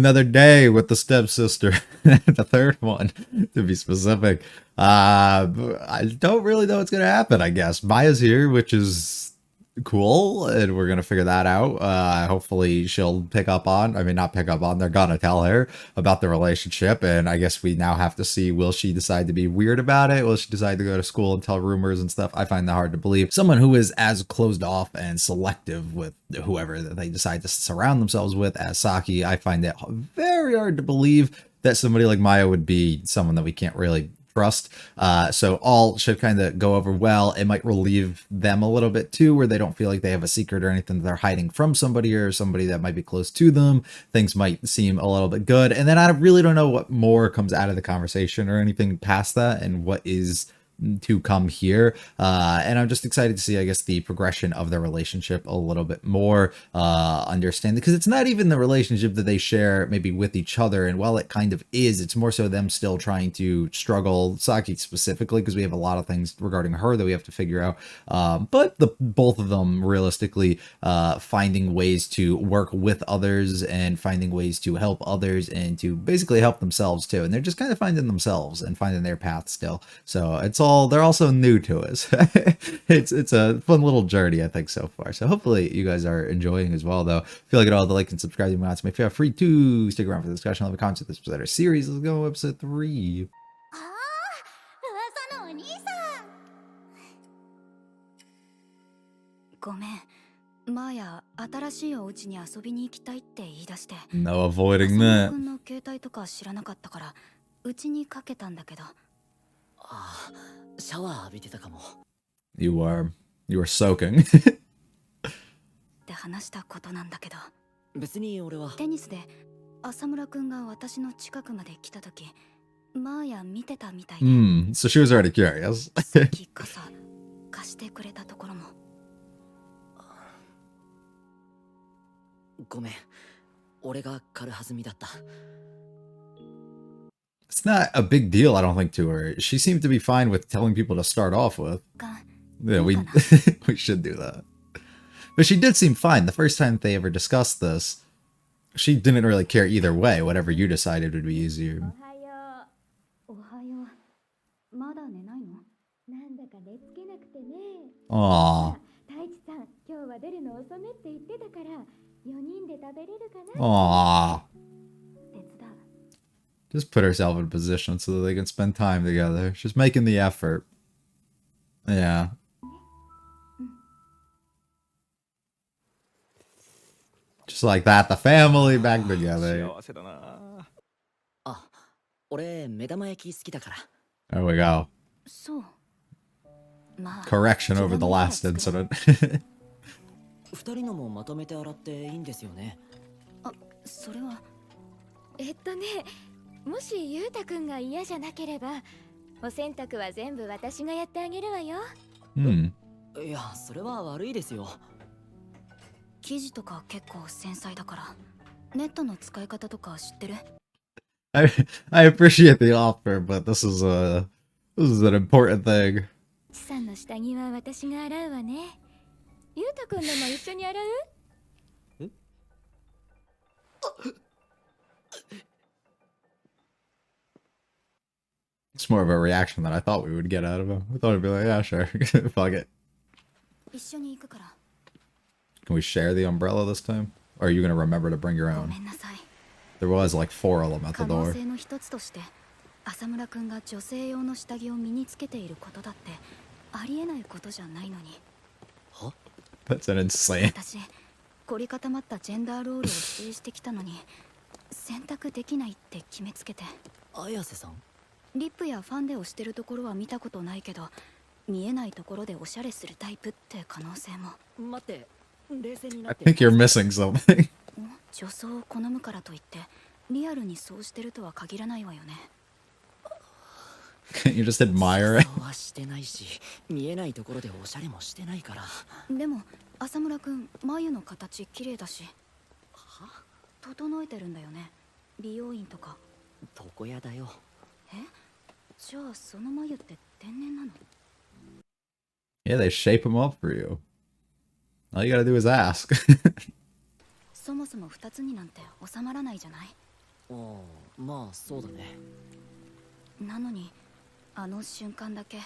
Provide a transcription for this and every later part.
another day with the stepsister. The third one, to be specific. I don't really know what's gonna happen, I guess. Maya's here, which is cool, and we're gonna figure that out. Hopefully she'll pick up on, I mean, not pick up on, they're gonna tell her about the relationship, and I guess we now have to see, will she decide to be weird about it? Will she decide to go to school and tell rumors and stuff? I find that hard to believe. Someone who is as closed off and selective with whoever that they decide to surround themselves with as Saki, I find it very hard to believe that somebody like Maya would be someone that we can't really trust. So all should kind of go over well. It might relieve them a little bit too, where they don't feel like they have a secret or anything that they're hiding from somebody or somebody that might be close to them. Things might seem a little bit good. And then I really don't know what more comes out of the conversation or anything past that and what is to come here. And I'm just excited to see, I guess, the progression of their relationship a little bit more, understanding, because it's not even the relationship that they share maybe with each other. And while it kind of is, it's more so them still trying to struggle, Saki specifically, because we have a lot of things regarding her that we have to figure out. But both of them realistically finding ways to work with others and finding ways to help others and to basically help themselves too. And they're just kind of finding themselves and finding their path still. So they're also new to us. It's a fun little journey, I think, so far. So hopefully you guys are enjoying as well, though. If you like it all, the like and subscribe to my feel free to stick around for the discussion. Leave a comment to this better series. Let's go episode 3. ごめん。マーヤ、新しいお家に遊びに行きたいって言い出して。No avoiding that. 君の携帯とか知らなかったから、うちにかけたんだけど。ああ、シャワー浴びてたかも。You are soaking. って話したことなんだけど。別に俺は。テニスで浅村君が私の近くまで来たとき、マーヤ見てたみたいで。So she was already curious. さっき傘貸してくれたところも。ごめん。俺が軽はずみだった。It's not a big deal, I don't think, to her. She seemed to be fine with telling people to start off with. Yeah, we should do that. But she did seem fine. The first time they ever discussed this, she didn't really care either way. Whatever you decided would be easier. Aww. Aww. Just put herself in a position so that they can spend time together. She's making the effort. Yeah. Just like that, the family back together. There we go. Correction over the last incident. 二人のもまとめて洗っていいんですよね。あ、それは。もしゆうたくんが嫌じゃなければ、お洗濯は全部私がやってあげるわよ。いや、それは悪いですよ。生地とか結構繊細だから、ネットの使い方とか知ってる？ I appreciate the offer, but this is an important thing. ちさんの下着は私が洗うわね。ゆうたくんのも一緒に洗う？え？ It's more of a reaction than I thought we would get out of him. I thought he'd be like, yeah, sure. Fuck it. Can we share the umbrella this time? Or are you going to remember to bring your own? There was like 4 of them at the door. 浅村くんが女性用の下着を身につけていることだってありえないことじゃないのに。は？ That's an insane. 私、凝り固まったジェンダーロールを否定してきたのに、選択できないって決めつけて。綾瀬さん？リップやファンデをしてるところは見たことないけど、見えないところでおしゃれするタイプって可能性も。待って、冷静になって。I think you're missing something. 女装を好むからといって、リアルにそうしてるとは限らないわよね。Can't you just admire it? はしてないし、見えないところでおしゃれもしてないから。でも、浅村くん、眉の形綺麗だし。は？整えてるんだよね。美容院とか。床屋だよ。え？じゃあその眉って天然なの？ Yeah, they shape them up for you. All you gotta do is ask. そもそも2つになんて収まらないじゃない？ああ、まあそうだね。なのにあの瞬間だけ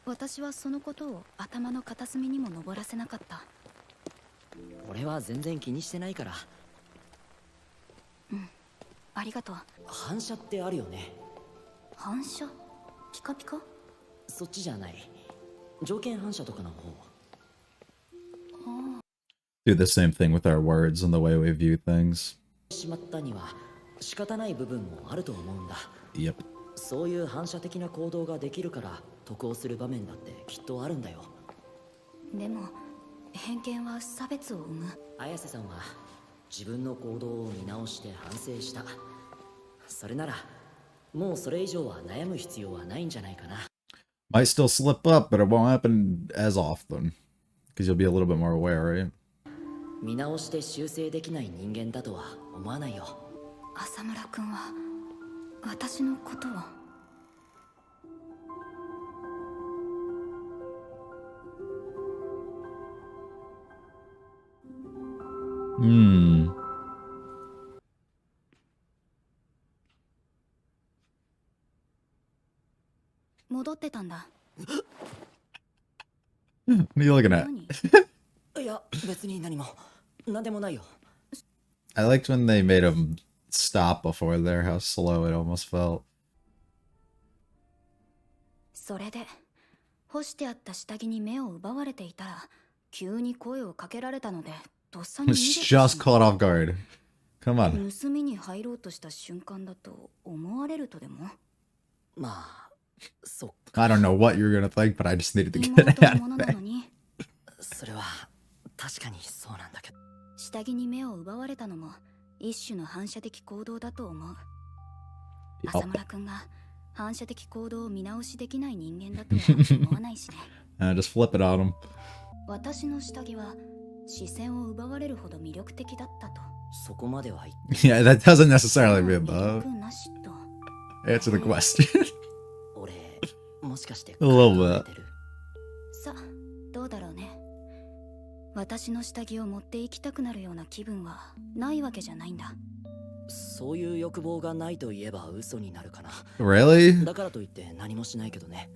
私はそのことを頭の片隅にも上らせなかった。俺は全然気にしてないから。ありがとう。反射ってあるよね。反射？ピカピカ？そっちじゃない。条件反射とかの方。Do the same thing with our words and the way we view things. しまったには仕方ない部分もあると思うんだ。 Yep. そういう反射的な行動ができるから得をする場面だってきっとあるんだよ。でも偏見は差別を生む。綾瀬さんは自分の行動を見直して反省した。それならもうそれ以上は悩む必要はないんじゃないかな。 Might still slip up, but it won't happen as often. Because you'll be a little bit more aware, right? 見直して修正できない人間だとは思わないよ。浅村君は私のことを。Hmm. 戻ってたんだ。 What are you looking at? 何？いや別に何も何でもないよ。 I liked when they made him stop before there, how slow it almost felt. それで干してあった下着に目を奪われていたら急に声をかけられたのでとっさに逃げて Just caught off guard. Come on. 盗みに入ろうとした瞬間だと思われるとでも。まあそっか。 I don't know what you're gonna think, but I just needed to get 妹 it の out も of のな there. のにそれは確かにそうなんだけど。下着に目を奪われたのも一種の反射的行動だと思う。浅村君が反射的行動を見直しできない人間だとは思わないしね。Just flip it on him. 私の下着は視線を奪われるほど魅力的だったと。そこまでは言っ Yeah, that doesn't necessarily mean 魅 though. 力なしと。 Answer the question. 俺もしかして A little bit. てる。さあどうだろうね。私の下着を持って行きたくなるような気分はないわけじゃないんだ。そういう欲望がないと言えば嘘になるかな。 Really? だからといって何もしないけどね。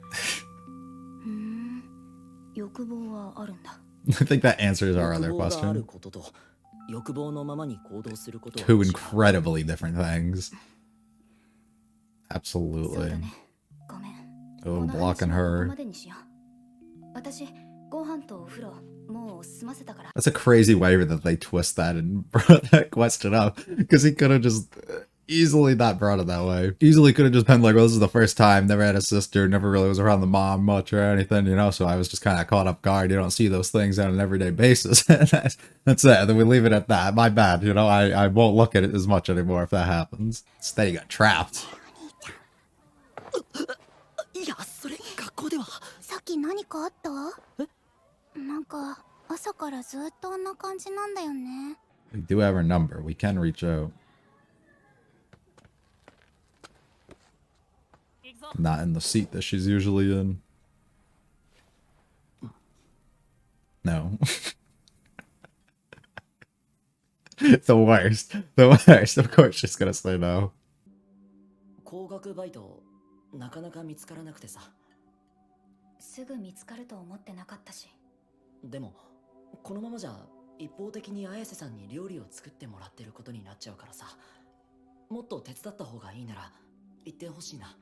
欲望はあるんだ。I think that answers our other 欲望がある question. ことと欲望のままに行動することは Two 違う。 incredibly different things. そうだ Absolutely. ね。ごめん。 Oh, この話 blocking はここ her. までにしよう。私、ご飯とお風呂、もう済ませたから。 That's a crazy way that they twist that and brought that question up. Because he could have just easily not brought it that way. Easily could have just been like, well, this is the first time, never had a sister, never really was around the mom much or anything, you know, so I was just kind of caught off guard. You don't see those things on an everyday basis. That's it. Then we leave it at that. My bad, you know, I won't look at it as much anymore if that happens. Instead, he got trapped. いやそれ学校では。さっき何かあった？なんか朝からずっとあんな感じなんだよね。 We do have her number. We can reach out. Not in the seat that she's usually in. No. The worst. The worst. Of course she's gonna say no. 工学バイトなかなか見つからなくてさ。すぐ見つかると思ってなかったし。でもこのままじゃ一方的に綾瀬さんに料理を作ってもらってることになっちゃうからさ。もっと手伝った方がいいなら言ってほしいな。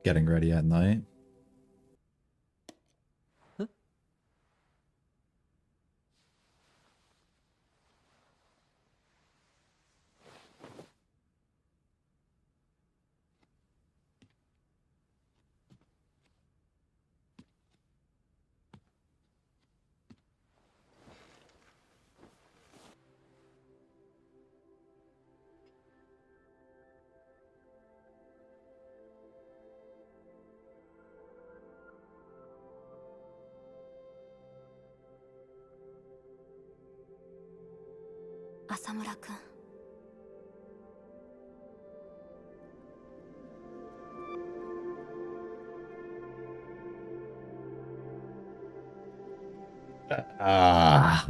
Getting ready at night. Ah.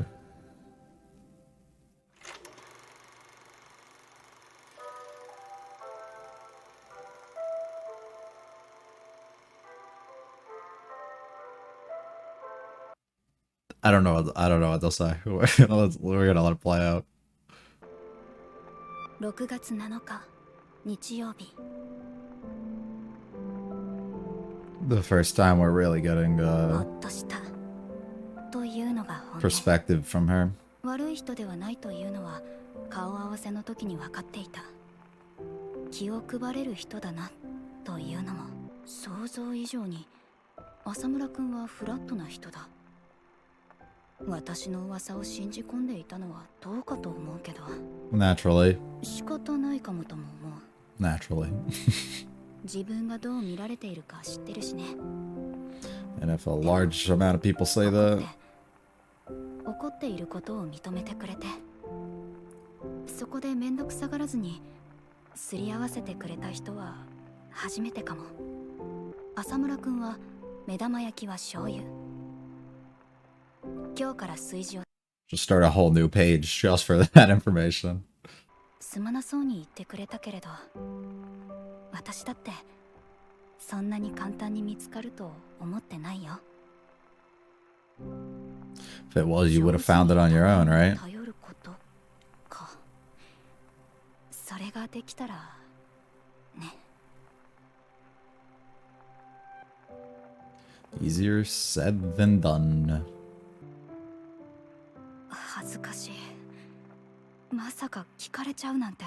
I don't know. I don't know what they'll say. We're gonna let it play out. 6月7日日曜日 The first time we're really getting ほっとしたというのが本音 perspective from her. 悪い人ではないというのは顔合わせの時に分かっていた気を配れる人だなというのも想像以上に浅村くんはフラットな人だ私の噂を信じ込んでいたのはどうかと思うけど Naturally. 仕方ないかもとも思う Naturally. 自分がどう見られているか知ってるしね And if a large amount of people say that, 怒っていることを認めてくれてそこでめんどくさがらずにすり合わせてくれた人は初めてかも浅村くんは目玉焼きは醤油今日から炊事を just start a whole new page just for that information. すまなそうに言ってくれたけれど私だってそんなに簡単に見つかると思ってないよ If it was, you would have found it on your own, right? 頼ることかそれができたらね Easier said than done. 恥ずかしいまさか聞かれちゃうなんて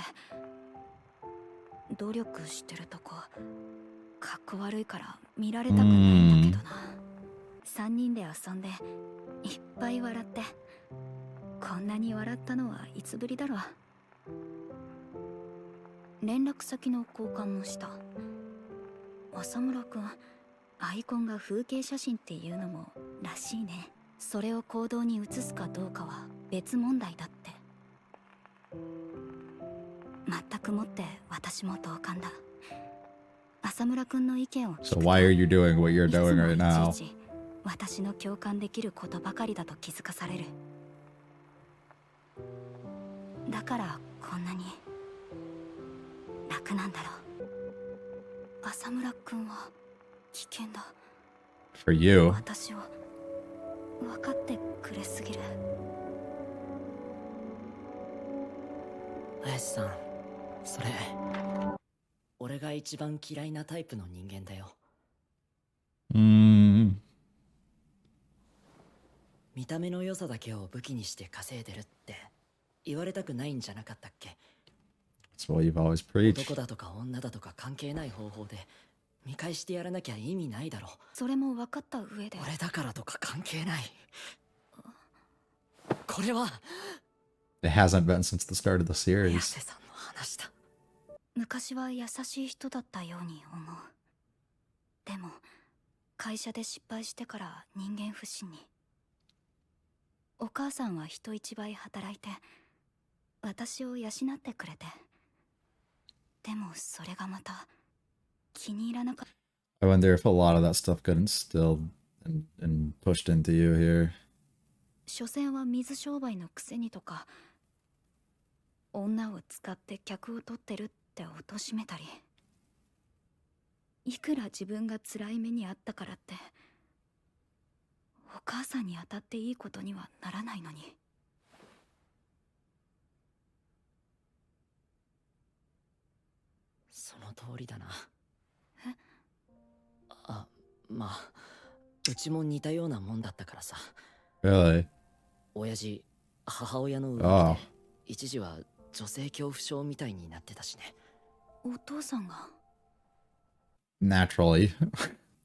努力してるとこかっこ悪いから見られたくないんだけどな3人で遊んでいっぱい笑ってこんなに笑ったのはいつぶりだろう連絡先の交換もした浅村くんアイコンが風景写真っていうのもらしいねそれを行動に移すかどうかは別問題だって全くもって私も同感だ浅村くんの意見を聞く So と why are you doing what you're いつ doing も right い now? ちいち私の共感できることばかりだと気づかされるだからこんなに楽なんだろう浅村くんは危険だ For you. 私を分かってくれすぎる林さんそれ俺が一番嫌いなタイプの人間だよ Mm. 見た目の良さだけを武器にして稼いでるって言われたくないんじゃなかったっけ That's what you've always preached. 男だとか女だとか関係ない方法で見返してやらなきゃ意味ないだろそれも分かった上で俺だからとか関係ないこれは It hasn't been since the start of the 綾 series. 瀬さんの話だ昔は優しい人だったように思うでも会社で失敗してから人間不信にお母さんは人一倍働いて私を養ってくれてでもそれがまた気に入らなかった I wonder if a lot of that stuff got instilled and pushed into you here. 所詮は水商売のくせにとか女を使って客を取ってるって貶めたりいくら自分が辛い目にあったからってお母さんに当たっていいことにはならないのにその通りだなえあまあうちも似たようなもんだったからさ Really? 親父母親のああ浮気で一時は女性恐怖症みたいになってたしねお父さんが Naturally.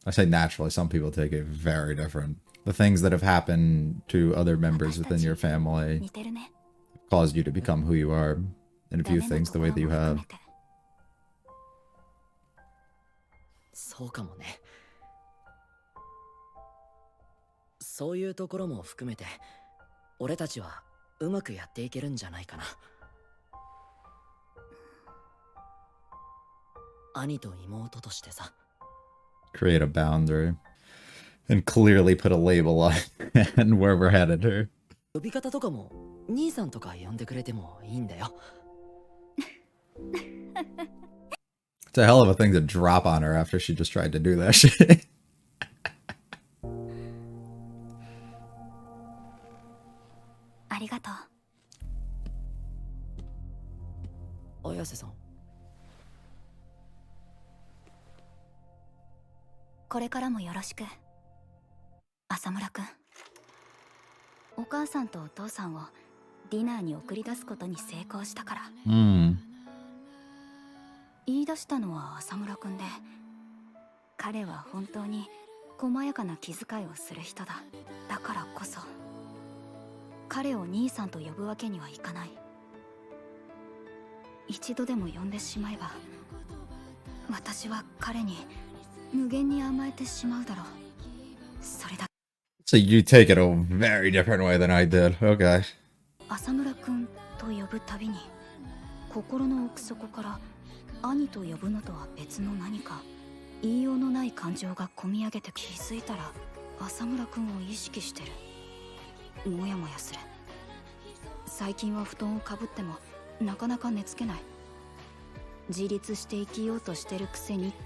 I say naturally, some people take it very different. The things that have happened to other members within your family 似てるね caused you to become who you are and ダ view メな things と the こ way ろ that you も含 have. めてそうかもねそういうところも含めて俺たちはうまくやっていけるんじゃないかな兄と妹としてさ Create a boundary. and clearly put a label on and where we're headed here. 呼び方とかも兄さんとか呼んでくれてもいいんだよ。 It's a hell of a thing to drop on her after she just tried to do that shit. ありがとう。綾瀬さん。これからもよろしく、浅村くん。お母さんとお父さんをディナーに送り出すことに成功したから。言い出したのは浅村くんで、彼は本当に細やかな気遣いをする人だ。だからこそ彼を兄さんと呼ぶわけにはいかない。一度でも呼んでしまえば私は彼に無限に甘えてしまうだろう。それだ。 So you take it a very different way than I did. Okay. 浅村くんと呼ぶたびに心の奥底から兄と呼ぶのとは別の何か言いようのない感情がこみ上げて、気づいたら浅村くんを意識してる。もやもやする。最近は布団をかぶってもなかなか寝つけない。自立して生きようとしてるくせにって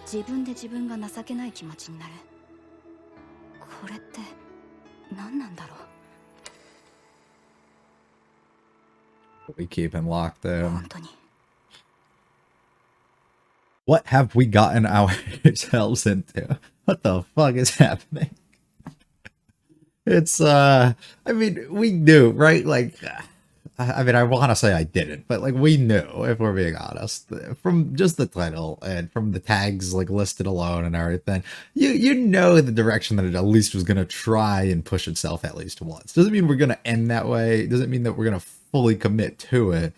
自分で自分が情けない気持ちになる。これって何なんだろう。 We keep him locked in. 本当に What have we gotten ourselves into? What the fuck is happening? It's, I mean, we knew, right? Like, I mean, I want to say I didn't, but like, we knew, if we're being honest, from just the title and from the tags, like, listed alone and everything, you know the direction that it at least was going to try and push itself at least once. Doesn't mean we're going to end that way. Doesn't mean that we're going to fully commit to it.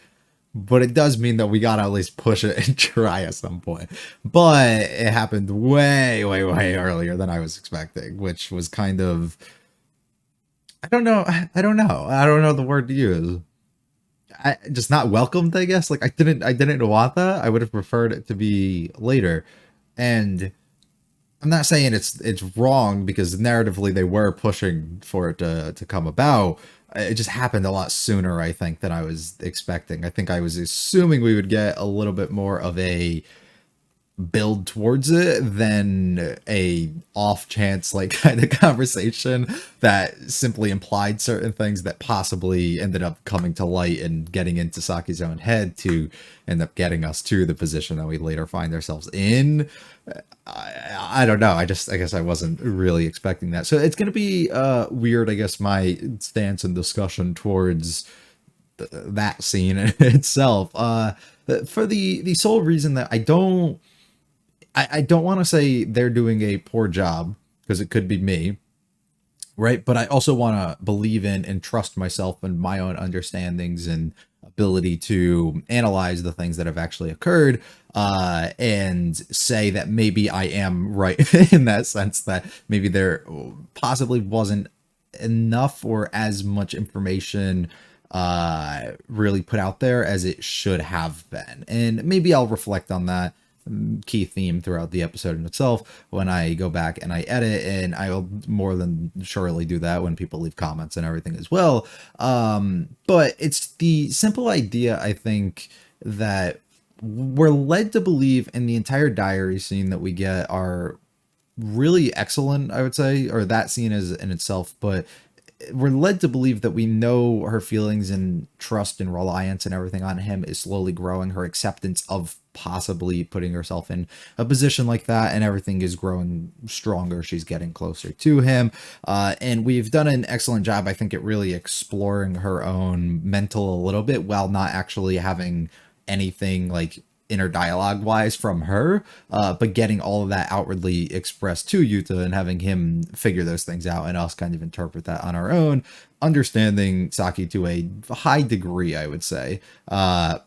But it does mean that we gotta at least push it and try at some point. But it happened way, way, way earlier than I was expecting, which was kind of, I don't know the word to use. Just not welcomed, I guess. Like I didn't want that. I would have preferred it to be later. And I'm not saying it's wrong, because narratively they were pushing for it to come about. It just happened a lot sooner, I think, than I was expecting. I think I was assuming we would get a little bit more of a build towards it than a off chance like kind of conversation that simply implied certain things that possibly ended up coming to light and getting into Saki's own head to end up getting us to the position that we later find ourselves in. I don't know. I guess I wasn't really expecting that. So it's going to be weird, I guess, my stance and discussion towards that scene itself. For the sole reason that I don't want to say they're doing a poor job, because it could be me, right? But I also want to believe in and trust myself and my own understandings and ability to analyze the things that have actually occurred, and say that maybe I am right in that sense, that maybe there possibly wasn't enough or as much information really put out there as it should have been. And maybe I'll reflect on that key theme throughout the episode in itself when I go back and I edit, and I'll more than surely do that when people leave comments and everything as well. But it's the simple idea, I think, that we're led to believe in the entire diary scene that we get are really excellent, I would say, or that scene is in itself, but we're led to believe that we know her feelings and trust and reliance and everything on him is slowly growing. Her acceptance of possibly putting herself in a position like that and everything is growing stronger. She's getting closer to him. And we've done an excellent job, I think, at really exploring her own mental a little bit while not actually having anything like inner dialogue wise from her, but getting all of that outwardly expressed to Yuta and having him figure those things out and us kind of interpret that on our own, understanding Saki to a high degree, I would say,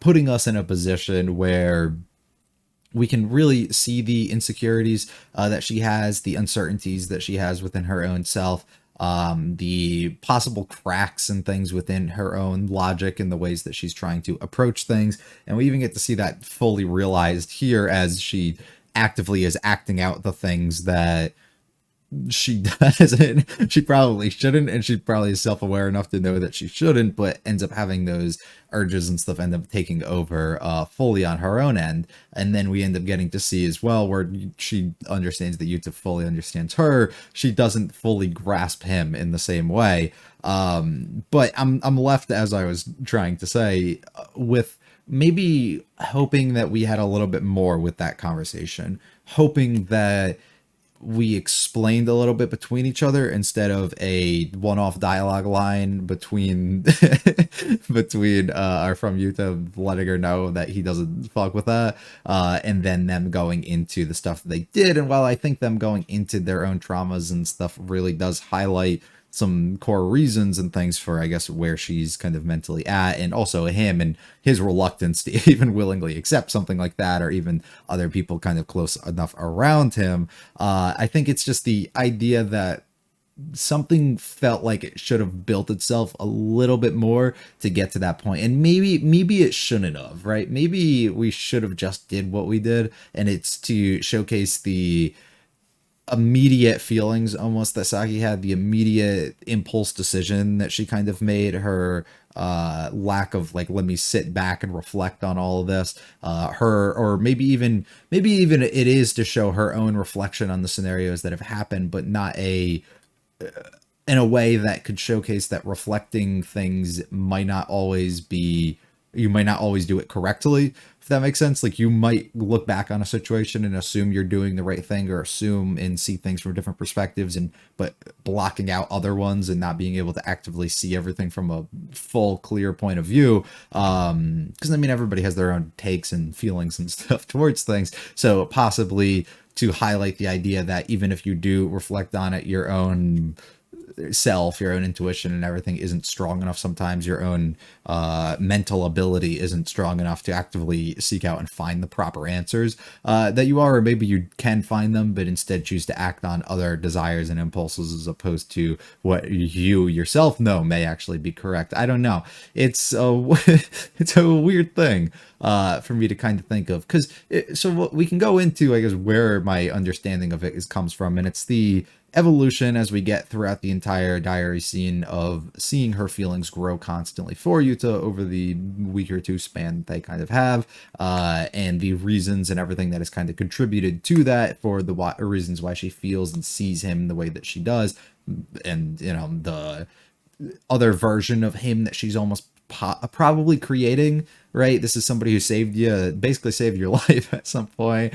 putting us in a position where we can really see the insecurities that she has, the uncertainties that she has within her own self, the possible cracks and things within her own logic and the ways that she's trying to approach things. And we even get to see that fully realized here as she actively is acting out the things that she doesn't. She probably shouldn't, and she probably is self-aware enough to know that she shouldn't, but ends up having those urges and stuff end up taking over fully on her own end. And then we end up getting to see as well where she understands that Yuta fully understands her. She doesn't fully grasp him in the same way. But I'm left, as I was trying to say, with maybe hoping that we had a little bit more with that conversation, hoping that we explained a little bit between each other instead of a one-off dialogue line between between our from Yuta letting her know that he doesn't fuck with that, and then them going into the stuff that they did. And while I think them going into their own traumas and stuff really does highlight some core reasons and things for, I guess, where she's kind of mentally at, and also him and his reluctance to even willingly accept something like that, or even other people kind of close enough around him. I think it's just the idea that something felt like it should have built itself a little bit more to get to that point, and maybe it shouldn't have, right? Maybe we should have just did what we did, and it's to showcase the immediate feelings almost that Saki had, the immediate impulse decision that she kind of made, her lack of like, let me sit back and reflect on all of this, her, or maybe even it is to show her own reflection on the scenarios that have happened, but not a in a way that could showcase that reflecting things might not always be, you might not always do it correctly, if that makes sense. Like, you might look back on a situation and assume you're doing the right thing, or assume and see things from different perspectives, and but blocking out other ones and not being able to actively see everything from a full clear point of view. Because I mean, everybody has their own takes and feelings and stuff towards things, so possibly to highlight the idea that even if you do reflect on it, your own self, your own intuition and everything isn't strong enough. Sometimes your own mental ability isn't strong enough to actively seek out and find the proper answers that you are, or maybe you can find them, but instead choose to act on other desires and impulses as opposed to what you yourself know may actually be correct. I don't know. It's it's a weird thing for me to kind of think of, because so what we can go into, I guess, where my understanding of it comes from, and it's the evolution as we get throughout the entire diary scene of seeing her feelings grow constantly for Yuta over the week or two span that they kind of have, and the reasons and everything that has kind of contributed to that, for the reasons why she feels and sees him the way that she does, and you know, the other version of him that she's almost probably creating, right? This is somebody who saved you, basically saved your life at some point,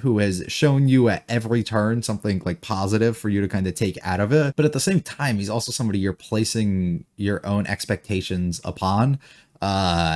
who has shown you at every turn something like positive for you to kind of take out of it. But at the same time, he's also somebody you're placing your own expectations upon.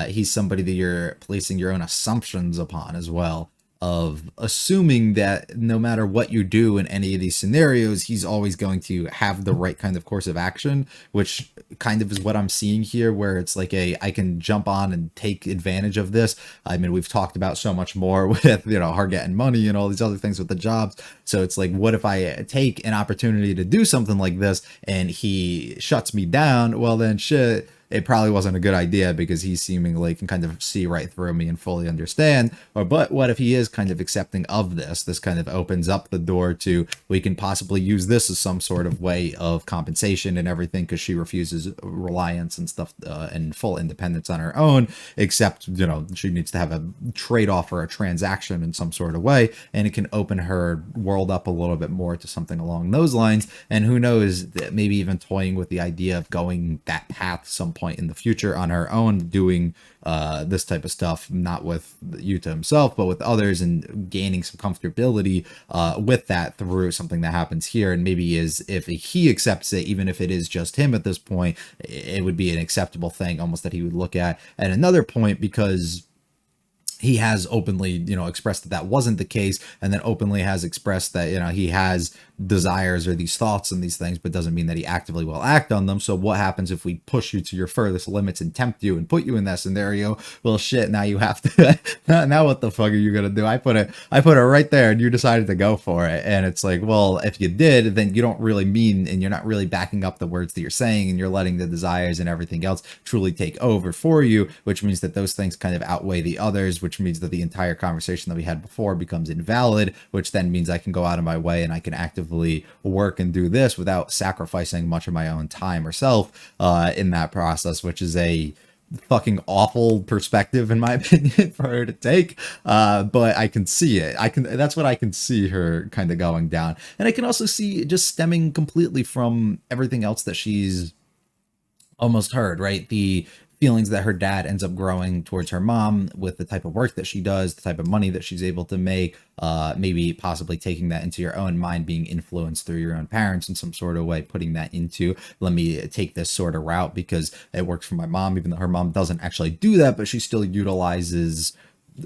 He's somebody that you're placing your own assumptions upon as well, of assuming that no matter what you do in any of these scenarios, he's always going to have the right kind of course of action, which kind of is what I'm seeing here, where it's like I can jump on and take advantage of this. I mean, we've talked about so much more with, you know, her getting money and all these other things with the jobs. So it's like, what if I take an opportunity to do something like this and he shuts me down? Well, then shit, it probably wasn't a good idea, because he seemingly can kind of see right through me and fully understand. Or, but what if he is kind of accepting of this? This kind of opens up the door to, we can possibly use this as some sort of way of compensation and everything, because she refuses reliance and stuff and full independence on her own, except, you know, she needs to have a trade-off or a transaction in some sort of way, and it can open her world up a little bit more to something along those lines. And who knows, maybe even toying with the idea of going that path some point in the future on her own, doing this type of stuff, not with Yuta himself, but with others, and gaining some comfortability with that through something that happens here. And maybe is, if he accepts it, even if it is just him at this point, it would be an acceptable thing almost that he would look at another point, because he has openly, you know, expressed that that wasn't the case, and then openly has expressed that, you know, he has desires or these thoughts and these things, but doesn't mean that he actively will act on them. So what happens if we push you to your furthest limits and tempt you and put you in that scenario? Well, shit, now you have to, now what the fuck are you gonna do? I put it right there and you decided to go for it. And it's like, well, if you did, then you don't really mean, and you're not really backing up the words that you're saying, and you're letting the desires and everything else truly take over for you, which means that those things kind of outweigh the others, which which means that the entire conversation that we had before becomes invalid, which then means I can go out of my way and I can actively work and do this without sacrificing much of my own time or self in that process, which is a fucking awful perspective in my opinion for her to take, but I can see it. That's what I can see her kind of going down, and I can also see it just stemming completely from everything else that she's almost heard, right? The feelings that her dad ends up growing towards her mom with the type of work that she does, the type of money that she's able to make, maybe possibly taking that into your own mind, being influenced through your own parents in some sort of way, putting that into, let me take this sort of route because it works for my mom, even though her mom doesn't actually do that, but she still utilizes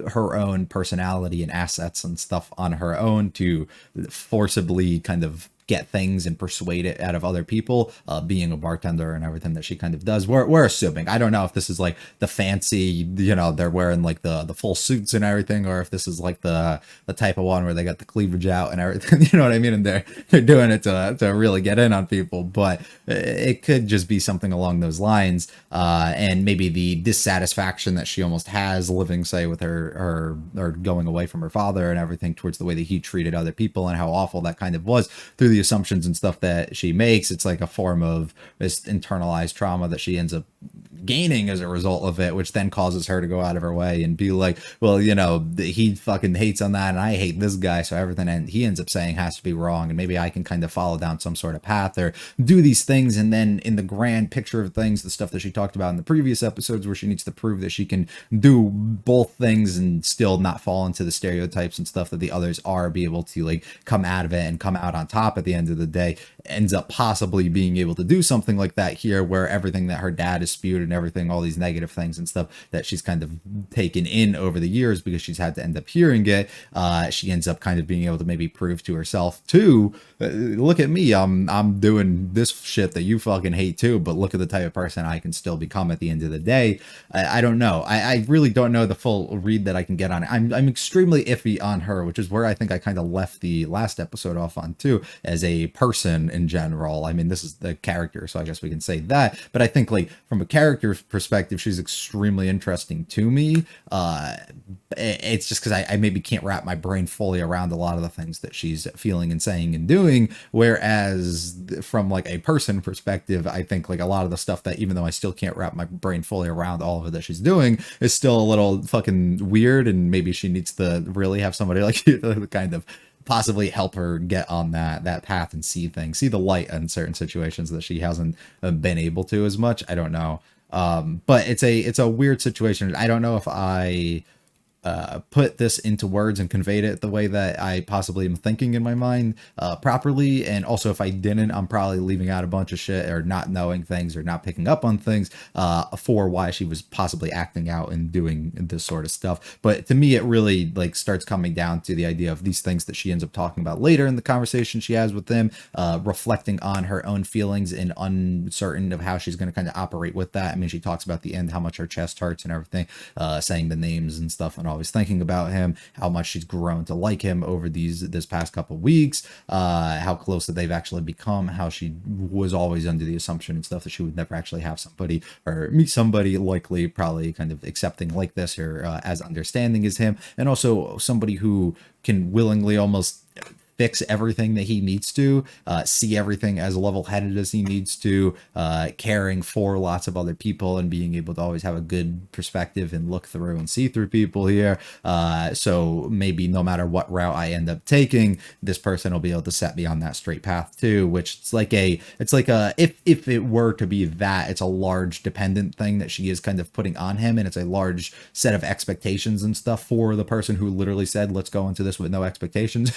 her own personality and assets and stuff on her own to forcibly kind of get things and persuade it out of other people, being a bartender and everything that she kind of does. We're assuming. I don't know if this is like the fancy, you know, they're wearing like the full suits and everything, or if this is like the type of one where they got the cleavage out and everything, you know what I mean? And they're doing it to really get in on people, but it could just be something along those lines. And maybe the dissatisfaction that she almost has living, say, with her or going away from her father and everything towards the way that he treated other people and how awful that kind of was through the assumptions and stuff that she makes. It's like a form of this internalized trauma that she ends up gaining as a result of it, which then causes her to go out of her way and be like, well, you know, he fucking hates on that and I hate this guy, so everything and he ends up saying has to be wrong, and maybe I can kind of follow down some sort of path or do these things. And then in the grand picture of things, the stuff that she talked about in the previous episodes where she needs to prove that she can do both things and still not fall into the stereotypes and stuff that the others are, be able to like come out of it and come out on top at the end of the day, ends up possibly being able to do something like that here, where everything that her dad has spewed and everything, all these negative things and stuff that she's kind of taken in over the years because she's had to end up hearing it, she ends up kind of being able to maybe prove to herself too, look at me, I'm doing this shit that you fucking hate too, but look at the type of person I can still become at the end of the day. I don't know. I really don't know the full read that I can get on it. I'm extremely iffy on her, which is where I think I kind of left the last episode off on too, as a person in general. I mean, this is the character, so I guess we can say that, but I think like from a character perspective, she's extremely interesting to me. It's just because I maybe can't wrap my brain fully around a lot of the things that she's feeling and saying and doing, whereas from like a person perspective, I think like a lot of the stuff that, even though I still can't wrap my brain fully around all of it that she's doing, is still a little fucking weird, and maybe she needs to really have somebody like you to kind of possibly help her get on that path and see things, see the light in certain situations that she hasn't been able to as much. I don't know. But it's a weird situation. I don't know if I put this into words and conveyed it the way that I possibly am thinking in my mind properly. And also, if I didn't, I'm probably leaving out a bunch of shit or not knowing things or not picking up on things for why she was possibly acting out and doing this sort of stuff. But to me, it really like starts coming down to the idea of these things that she ends up talking about later in the conversation she has with them, reflecting on her own feelings and uncertain of how she's going to kind of operate with that. I mean, she talks about the end, how much her chest hurts and everything, saying the names and stuff and always thinking about him, how much she's grown to like him over this past couple weeks, how close that they've actually become, how she was always under the assumption and stuff that she would never actually have somebody or meet somebody likely probably kind of accepting like this or as understanding as him, and also somebody who can willingly almost fix everything that he needs to, see everything as level-headed as he needs to, caring for lots of other people and being able to always have a good perspective and look through and see through people here. So maybe no matter what route I end up taking, this person will be able to set me on that straight path too, which it's like a if it were to be that, it's a large dependent thing that she is kind of putting on him, and it's a large set of expectations and stuff for the person who literally said, let's go into this with no expectations.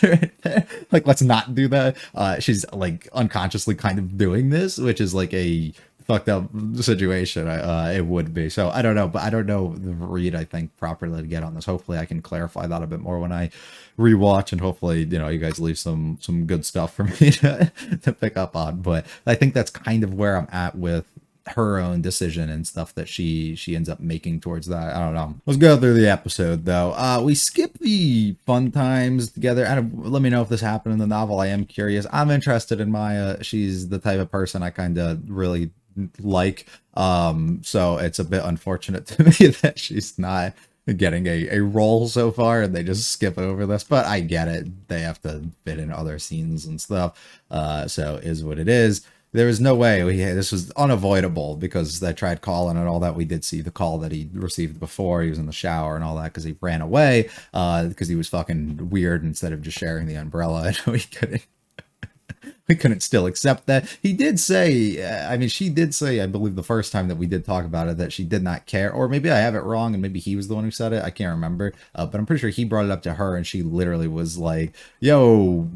Like, let's not do that. She's like unconsciously kind of doing this, which is like a fucked up situation. It would be. So I don't know, but I don't know the read, I think, properly to get on this. Hopefully I can clarify that a bit more when I rewatch, and hopefully, you know, you guys leave some good stuff for me to pick up on. But I think that's kind of where I'm at with her own decision and stuff that she ends up making towards that. I don't know. Let's go through the episode though. We skip the fun times together. Let me know if this happened in the novel. I am curious. I'm interested in Maya. She's the type of person I kind of really like. So it's a bit unfortunate to me that she's not getting a role so far, and they just skip over this. But I get it; they have to fit in other scenes and stuff. So is what it is. There was no way this was unavoidable because I tried calling and all that. We did see the call that he received before. He was in the shower and all that because he ran away because he was fucking weird instead of just sharing the umbrella. I know he couldn't we couldn't still accept that. He did say, I mean, she did say, I believe the first time that we did talk about it, that she did not care, or maybe I have it wrong and maybe he was the one who said it. I can't remember. But I'm pretty sure he brought it up to her and she literally was like, yo,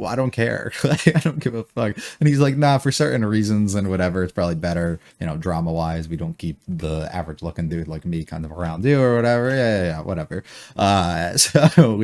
I don't care. I don't give a fuck. And he's like, nah, for certain reasons and whatever, it's probably better, drama wise. We don't keep the average looking dude like me kind of around you or whatever. Yeah, whatever. So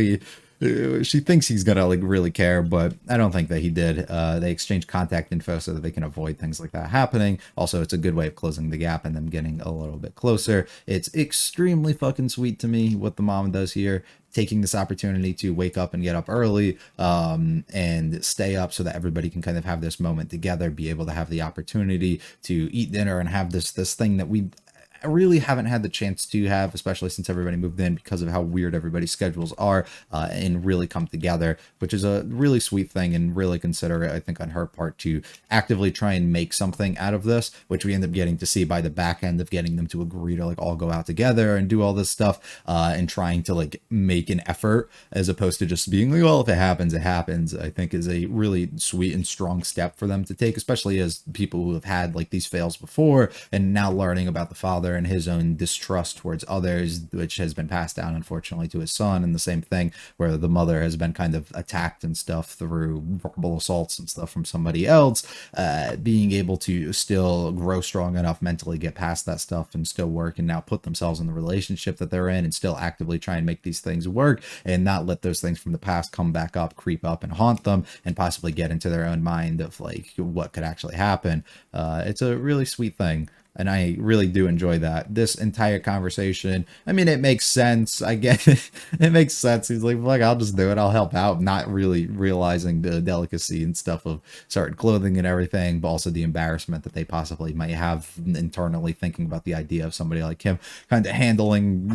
she thinks he's gonna like really care, but I don't think that he did. They exchange contact info so that they can avoid things like that happening. Also, it's a good way of closing the gap and them getting a little bit closer. It's extremely fucking sweet to me what the mom does here, taking this opportunity to wake up and get up early and stay up so that everybody can kind of have this moment together, be able to have the opportunity to eat dinner and have this thing that we really haven't had the chance to have, especially since everybody moved in because of how weird everybody's schedules are, and really come together, which is a really sweet thing and really considerate, I think, on her part to actively try and make something out of this, which we end up getting to see by the back end of getting them to agree to like all go out together and do all this stuff, and trying to like make an effort as opposed to just being like, well, if it happens, it happens. I think is a really sweet and strong step for them to take, especially as people who have had like these fails before and now learning about the father and his own distrust towards others, which has been passed down unfortunately to his son, and the same thing where the mother has been kind of attacked and stuff through verbal assaults and stuff from somebody else, being able to still grow strong enough mentally, get past that stuff and still work and now put themselves in the relationship that they're in and still actively try and make these things work and not let those things from the past come back up, creep up and haunt them and possibly get into their own mind of like what could actually happen. It's a really sweet thing. And I really do enjoy that. This entire conversation, I mean, it makes sense. I get it. It makes sense. He's like, I'll just do it. I'll help out. Not really realizing the delicacy and stuff of certain clothing and everything, but also the embarrassment that they possibly might have internally thinking about the idea of somebody like him kind of handling,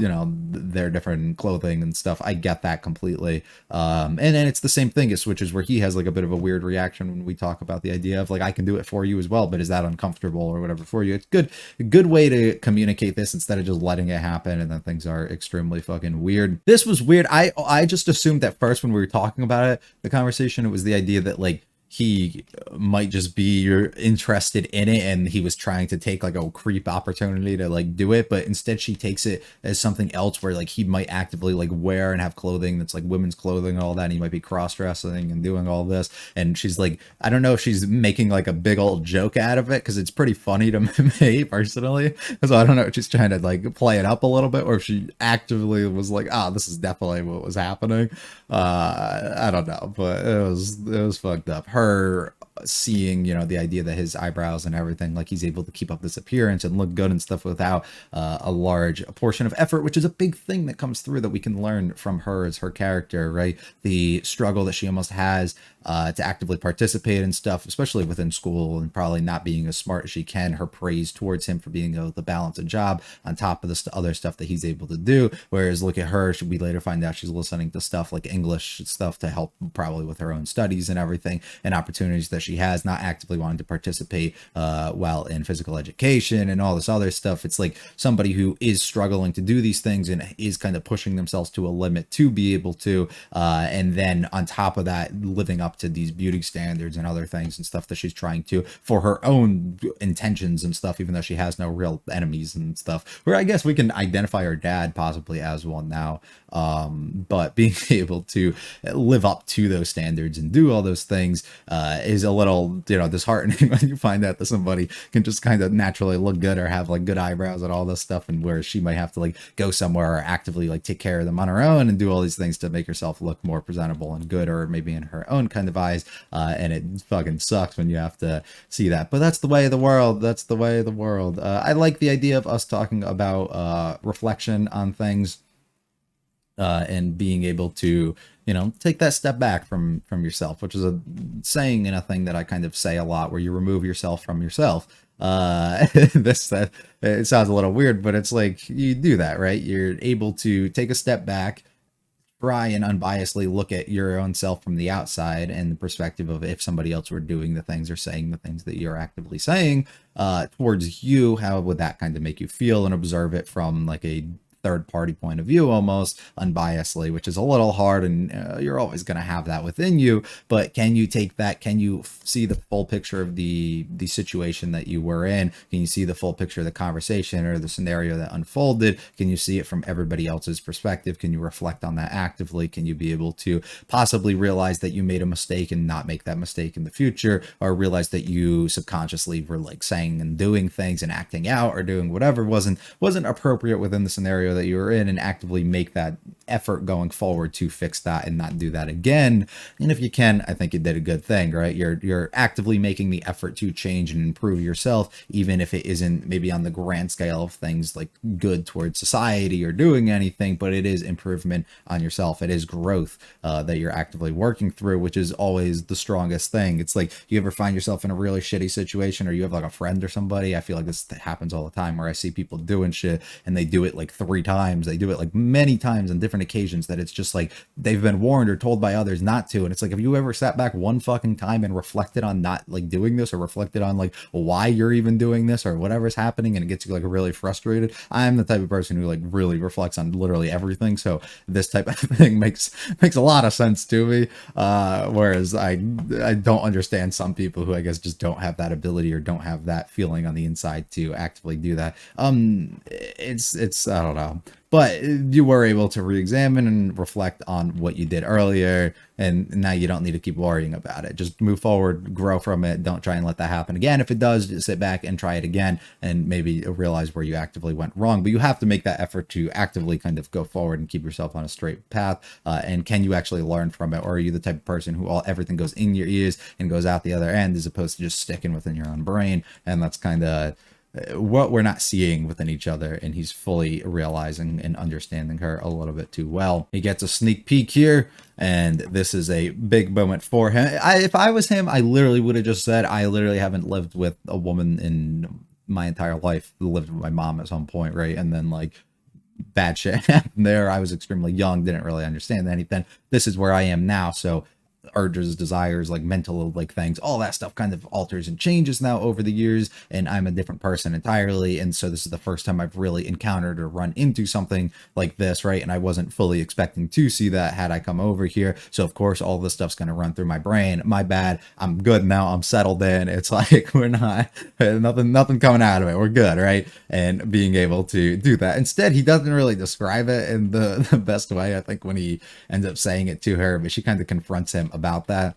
their different clothing and stuff. I get that completely. And then it's the same thing as Switches where he has like a bit of a weird reaction when we talk about the idea of like, I can do it for you as well, but is that uncomfortable or whatever for you? It's good. A good way to communicate this instead of just letting it happen and then things are extremely fucking weird. This was weird. I just assumed at first when we were talking about it, the conversation, it was the idea that like he might just be interested in it and he was trying to take like a creep opportunity to like do it, but instead she takes it as something else where like he might actively like wear and have clothing that's like women's clothing and all that, and he might be cross-dressing and doing all this, and she's like, I don't know if she's making like a big old joke out of it because it's pretty funny to me personally, so I don't know if she's trying to like play it up a little bit or if she actively was like, this is definitely what was happening. I don't know, but it was fucked up. Her seeing, the idea that his eyebrows and everything, like he's able to keep up this appearance and look good and stuff without a large portion of effort, which is a big thing that comes through that we can learn from her as her character, right? The struggle that she almost has to actively participate in stuff, especially within school, and probably not being as smart as she can. Her praise towards him for being able to balance a job on top of the other stuff that he's able to do. Whereas look at her, we later find out she's listening to stuff like English stuff to help probably with her own studies and everything, and opportunities that she has, not actively wanting to participate while in physical education and all this other stuff. It's like somebody who is struggling to do these things and is kind of pushing themselves to a limit to be able to, and then on top of that, living up to these beauty standards and other things and stuff that she's trying to for her own intentions and stuff, even though she has no real enemies and stuff, where I guess we can identify her dad possibly as one now, but being able to live up to those standards and do all those things is a little disheartening when you find out that somebody can just kind of naturally look good or have like good eyebrows and all this stuff, and where she might have to like go somewhere or actively like take care of them on her own and do all these things to make herself look more presentable and good, or maybe in her own kind of eyes, and it fucking sucks when you have to see that, but that's the way of the world. That's the way of the world. I like the idea of us talking about reflection on things, and being able to take that step back from yourself, which is a saying and a thing that I kind of say a lot, where you remove yourself from yourself. This it sounds a little weird, but it's like you do that, right? You're able to take a step back, try and unbiasedly look at your own self from the outside and the perspective of if somebody else were doing the things or saying the things that you're actively saying towards you, how would that kind of make you feel, and observe it from like a third party point of view, almost unbiasedly, which is a little hard, and you're always going to have that within you. But can you take that, can you see the full picture of the situation that you were in? Can you see the full picture of the conversation or the scenario that unfolded? Can you see it from everybody else's perspective? Can you reflect on that actively? Can you be able to possibly realize that you made a mistake and not make that mistake in the future, or realize that you subconsciously were like saying and doing things and acting out or doing whatever wasn't appropriate within the scenario that you were in, and actively make that effort going forward to fix that and not do that again? And if you can, I think you did a good thing, right? You're actively making the effort to change and improve yourself, even if it isn't maybe on the grand scale of things like good towards society or doing anything, but it is improvement on yourself. It is growth that you're actively working through, which is always the strongest thing. It's like, you ever find yourself in a really shitty situation, or you have like a friend or somebody, I feel like this happens all the time, where I see people doing shit and they do it like 3 times, they do it like many times on different occasions, that it's just like they've been warned or told by others not to. And it's like, have you ever sat back one fucking time and reflected on not like doing this, or reflected on like why you're even doing this or whatever's happening, and it gets you like really frustrated? I'm the type of person who like really reflects on literally everything, so this type of thing makes a lot of sense to me, whereas I don't understand some people who I guess just don't have that ability or don't have that feeling on the inside to actively do that. It's I don't know, but you were able to re-examine and reflect on what you did earlier, and now you don't need to keep worrying about it. Just move forward, grow from it. Don't try and let that happen again. If it does, just sit back and try it again, and maybe realize where you actively went wrong. But you have to make that effort to actively kind of go forward and keep yourself on a straight path. And can you actually learn from it, or are you the type of person who everything goes in your ears and goes out the other end, as opposed to just sticking within your own brain? And that's kind of what we're not seeing within each other, and he's fully realizing and understanding her a little bit too well. He gets a sneak peek here, and this is a big moment for him. If I was him, I literally would have just said, I literally haven't lived with a woman in my entire life. I lived with my mom at some point, right? And then like bad shit happened there. I was extremely young, didn't really understand anything. This is where I am now, so urges, desires, like mental like things, all that stuff kind of alters and changes now over the years, and I'm a different person entirely. And so this is the first time I've really encountered or run into something like this, right? And I wasn't fully expecting to see that had I come over here. So of course all this stuff's going to run through my brain. My bad, I'm good now, I'm settled in. It's like we're not nothing coming out of it, we're good, right? And being able to do that. Instead, he doesn't really describe it in the best way, I think, when he ends up saying it to her, but she kind of confronts him about that.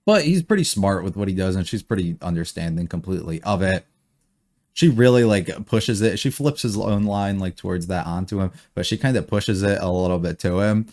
But he's pretty smart with what he does, and she's pretty understanding completely of it. She really like pushes it. She flips his own line like towards that onto him, but she kind of pushes it a little bit to him.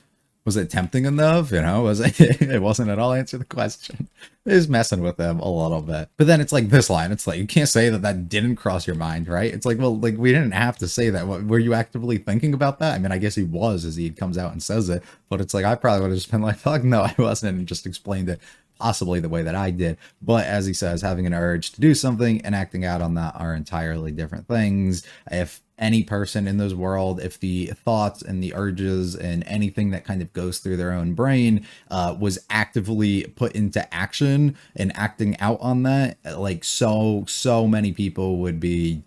Was it tempting enough? You know, was it? It wasn't at all. Answer the question. Is messing with them a little bit. But then it's like this line. It's like, you can't say that didn't cross your mind, right? It's like, well, like we didn't have to say that. What, were you actively thinking about that? I mean, I guess he was, as he comes out and says it. But it's like, I probably would have just been like, fuck no, I wasn't, and just explained it possibly the way that I did. But as he says, having an urge to do something and acting out on that are entirely different things. If any person in this world, if the thoughts and the urges and anything that kind of goes through their own brain was actively put into action and acting out on that, like so many people would be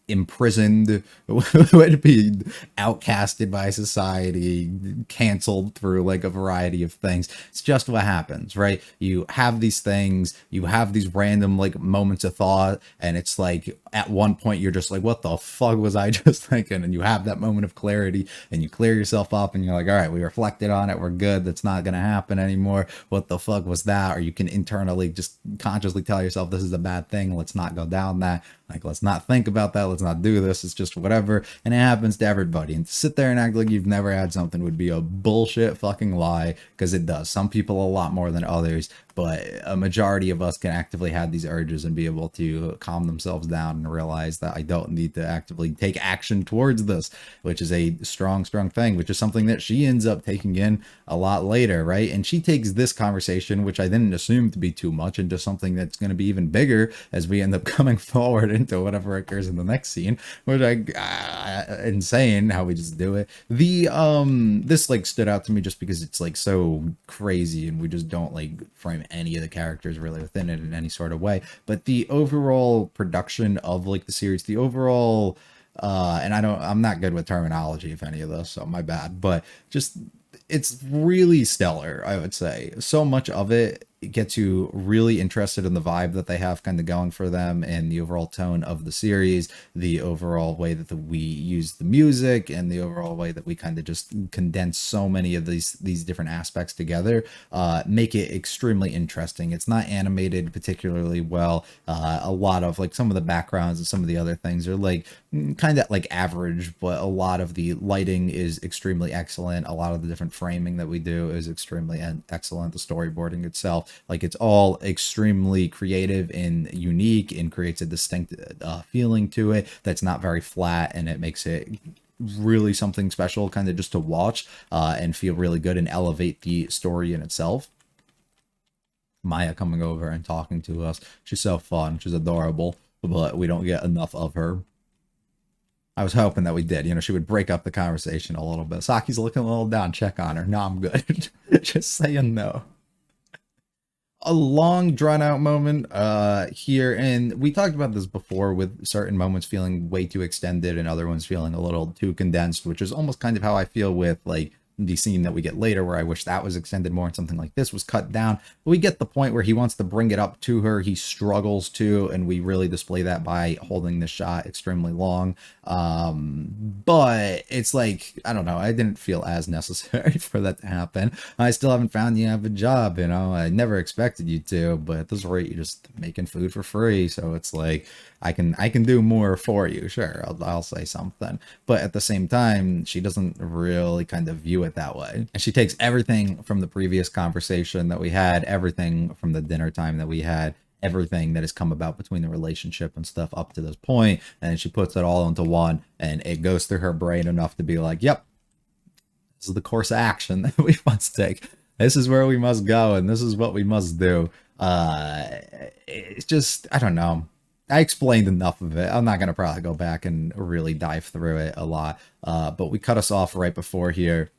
imprisoned, would be outcasted by society, canceled through like a variety of things. It's just what happens, right? You have these things, you have these random like moments of thought, and it's like at one point you're just like, what the fuck was I just thinking? And you have that moment of clarity, and you clear yourself up, and you're like, all right, we reflected on it, we're good, that's not gonna happen anymore. What the fuck was that? Or you can internally just consciously tell yourself, this is a bad thing, let's not go down that, like let's not think about that, let's not do this, it's just whatever. And it happens to everybody, and to sit there and act like you've never had something would be a bullshit fucking lie, because it does. Some people a lot more than others, but a majority of us can actively have these urges and be able to calm themselves down and realize that I don't need to actively take action towards this, which is a strong thing, which is something that she ends up taking in a lot later, right? And she takes this conversation, which I didn't assume to be too much, into something that's going to be even bigger as we end up coming forward into whatever occurs in the next scene, which insane how we just do it. This like stood out to me just because it's like so crazy and we just don't like frame any of the characters really within it in any sort of way. But the overall production of like the series, the overall and I'm not good with terminology if any of this, so my bad, but just it's really stellar, I would say. So much of it gets you really interested in the vibe that they have kind of going for them and the overall tone of the series, the overall way that we use the music, and the overall way that we kind of just condense so many of these different aspects together, make it extremely interesting. It's not animated particularly well. A lot of like some of the backgrounds and some of the other things are like kind of like average, but a lot of the lighting is extremely excellent. A lot of the different framing that we do is extremely excellent. The storyboarding itself, like it's all extremely creative and unique and creates a distinct feeling to it that's not very flat, and it makes it really something special kind of just to watch and feel really good and elevate the story in itself. Maya coming over and talking to us, she's so fun, she's adorable, but we don't get enough of her. I was hoping that we did. You know, she would break up the conversation a little bit. Saki's looking a little down. Check on her. No, I'm good. Just saying no. A long drawn out moment here, and we talked about this before with certain moments feeling way too extended and other ones feeling a little too condensed, which is almost kind of how I feel with like the scene that we get later, where I wish that was extended more and something like this was cut down. But we get the point where he wants to bring it up to her, he struggles to, and we really display that by holding the shot extremely long. But it's like, I don't know, I didn't feel as necessary for that to happen. I still haven't found you have a job, you know, I never expected you to, but at this rate you're just making food for free, so it's like I can do more for you. Sure, I'll say something, but at the same time she doesn't really kind of view it that way, and she takes everything from the previous conversation that we had, everything from the dinner time that we had, everything that has come about between the relationship and stuff up to this point, and she puts it all into one, and it goes through her brain enough to be like, yep, this is the course of action that we must take, this is where we must go, and this is what we must do. It's just, I don't know, I explained enough of it. I'm not going to probably go back and really dive through it a lot, but we cut us off right before here.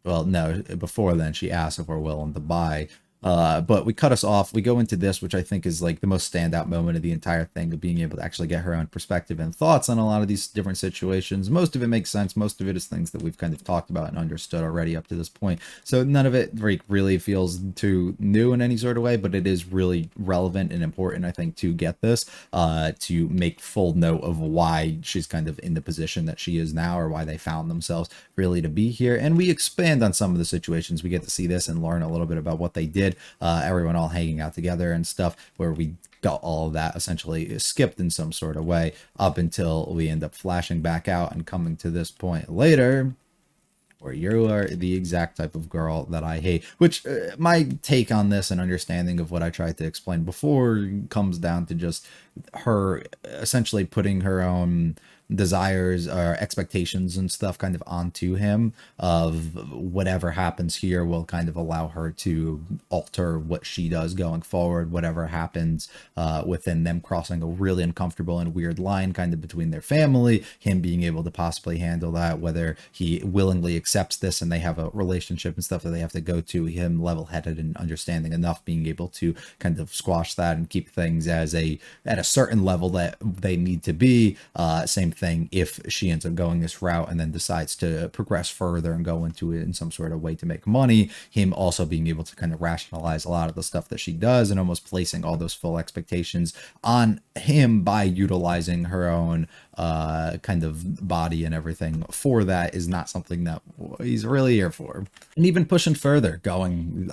Well, no, before then she asked if we're willing to buy. But we cut us off. We go into this, which I think is like the most standout moment of the entire thing, of being able to actually get her own perspective and thoughts on a lot of these different situations. Most of it makes sense. Most of it is things that we've kind of talked about and understood already up to this point. So none of it really feels too new in any sort of way, but it is really relevant and important, I think, to get this, to make full note of why she's kind of in the position that she is now, or why they found themselves really to be here. And we expand on some of the situations. We get to see this and learn a little bit about what they did. Everyone all hanging out together and stuff, where we got all of that essentially skipped in some sort of way up until we end up flashing back out and coming to this point later, where you are the exact type of girl that I hate. Which my take on this and understanding of what I tried to explain before comes down to just her essentially putting her own desires or expectations and stuff kind of onto him, of whatever happens here will kind of allow her to alter what she does going forward, whatever happens within them crossing a really uncomfortable and weird line kind of between their family, him being able to possibly handle that, whether he willingly accepts this and they have a relationship and stuff that they have to go to, him level-headed and understanding enough, being able to kind of squash that and keep things at a certain level that they need to be. Same thing if she ends up going this route and then decides to progress further and go into it in some sort of way to make money, him also being able to kind of rationalize a lot of the stuff that she does and almost placing all those full expectations on him by utilizing her own kind of body and everything for that is not something that he's really here for. And even pushing further, going,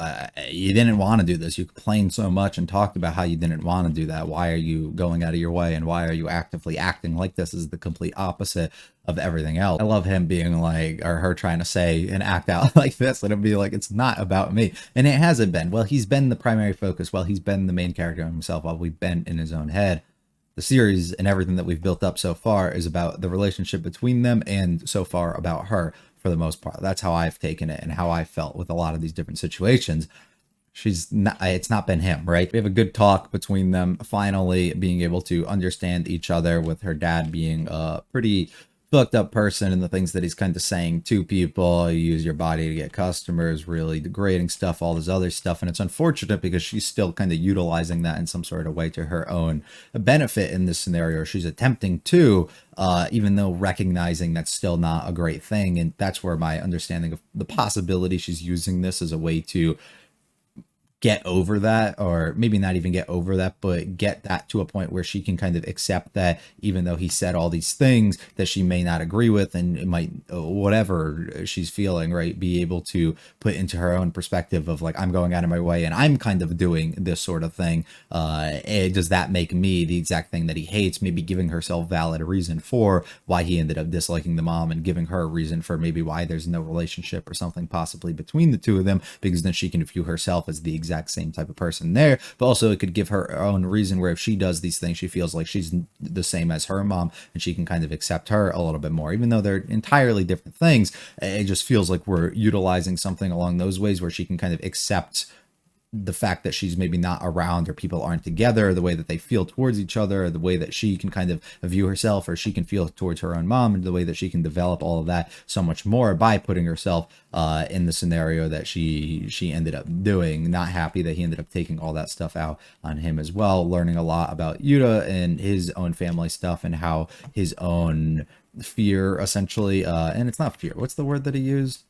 you didn't want to do this. You complained so much and talked about how you didn't want to do that. Why are you going out of your way, and why are you actively acting like this is the complete opposite of everything else? I love him being like, or her trying to say and act out like this, and it'd be like, it's not about me. And it hasn't been. Well, he's been the primary focus. Well, he's been the main character himself while we've been in his own head. The series and everything that we've built up so far is about the relationship between them, and so far about her for the most part. That's how I've taken it and how I felt with a lot of these different situations. It's not been him, right? We have a good talk between them, finally being able to understand each other, with her dad being a pretty fucked up person, and the things that he's kind of saying to people. You use your body to get customers, really degrading stuff, all this other stuff. And it's unfortunate because she's still kind of utilizing that in some sort of way to her own benefit in this scenario. She's attempting to, even though recognizing that's still not a great thing. And that's where my understanding of the possibility she's using this as a way to get over that, or maybe not even get over that, but get that to a point where she can kind of accept that even though he said all these things that she may not agree with, and it might, whatever she's feeling, right, be able to put into her own perspective of like, I'm going out of my way and I'm kind of doing this sort of thing. Does that make me the exact thing that he hates? Maybe giving herself valid reason for why he ended up disliking the mom, and giving her a reason for maybe why there's no relationship or something possibly between the two of them, because then she can view herself as the exact same type of person there. But also it could give her own reason where if she does these things, she feels like she's the same as her mom, and she can kind of accept her a little bit more, even though they're entirely different things. It just feels like we're utilizing something along those ways where she can kind of accept the fact that she's maybe not around, or people aren't together, the way that they feel towards each other, the way that she can kind of view herself, or she can feel towards her own mom, and the way that she can develop all of that so much more by putting herself in the scenario that she ended up doing. Not happy that he ended up taking all that stuff out on him as well, learning a lot about Yuta and his own family stuff, and how his own fear essentially, and it's not fear, what's the word that he used?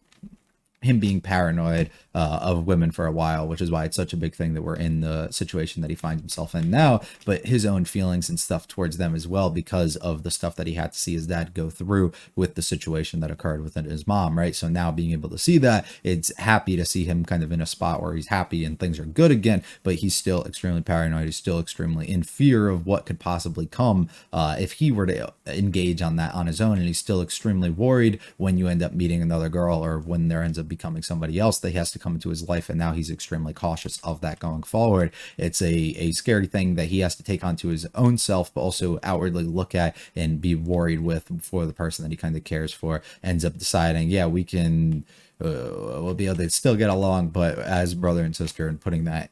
Him being paranoid of women for a while, which is why it's such a big thing that we're in the situation that he finds himself in now, but his own feelings and stuff towards them as well, because of the stuff that he had to see his dad go through with the situation that occurred with his mom, right? So now being able to see that, it's happy to see him kind of in a spot where he's happy and things are good again, but he's still extremely paranoid. He's still extremely in fear of what could possibly come if he were to engage on that on his own, and he's still extremely worried when you end up meeting another girl, or when there ends up becoming somebody else that he has to come into his life, and now he's extremely cautious of that going forward. It's a scary thing that he has to take onto his own self, but also outwardly look at and be worried with for the person that he kind of cares for. Ends up deciding, yeah, we can we'll be able to still get along, but as brother and sister, and putting that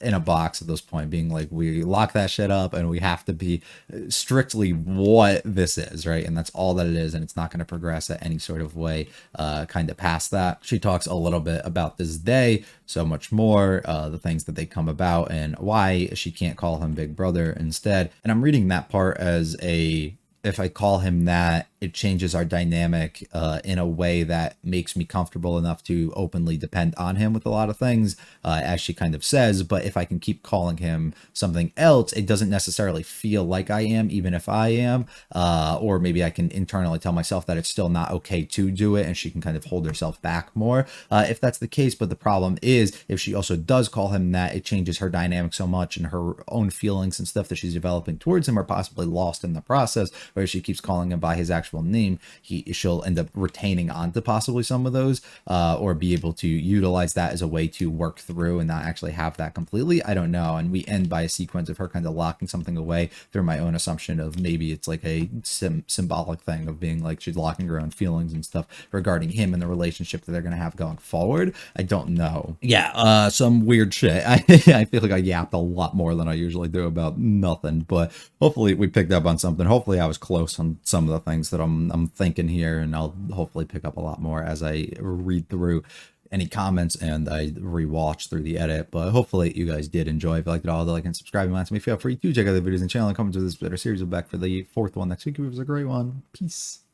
in a box at this point, being like, we lock that shit up and we have to be strictly what this is, right? And that's all that it is, and it's not going to progress at any sort of way kind of past that. She talks a little bit about this day, so much more, the things that they come about, and why she can't call him big brother instead. And I'm reading that part as if I call him that, it changes our dynamic in a way that makes me comfortable enough to openly depend on him with a lot of things, as she kind of says. But if I can keep calling him something else, it doesn't necessarily feel like I am, even if I am. Or maybe I can internally tell myself that it's still not okay to do it, and she can kind of hold herself back more if that's the case. But the problem is, if she also does call him that, it changes her dynamic so much, and her own feelings and stuff that she's developing towards him are possibly lost in the process. Where if she keeps calling him by his actual name, she'll end up retaining onto possibly some of those, or be able to utilize that as a way to work through and not actually have that completely. I don't know. And we end by a sequence of her kind of locking something away through my own assumption of maybe it's like a symbolic thing of being like she's locking her own feelings and stuff regarding him and the relationship that they're going to have going forward. I don't know. Yeah, some weird shit. I feel like I yapped a lot more than I usually do about nothing, but hopefully we picked up on something. Hopefully I was close on some of the things that I'm thinking here, and I'll hopefully pick up a lot more as I read through any comments and I rewatch through the edit. But hopefully you guys did enjoy. If you liked it all, like and subscribe, and me feel free to check out the videos and channel and comment to this better series. We'll be back for the 4th one next week. It was a great one. Peace.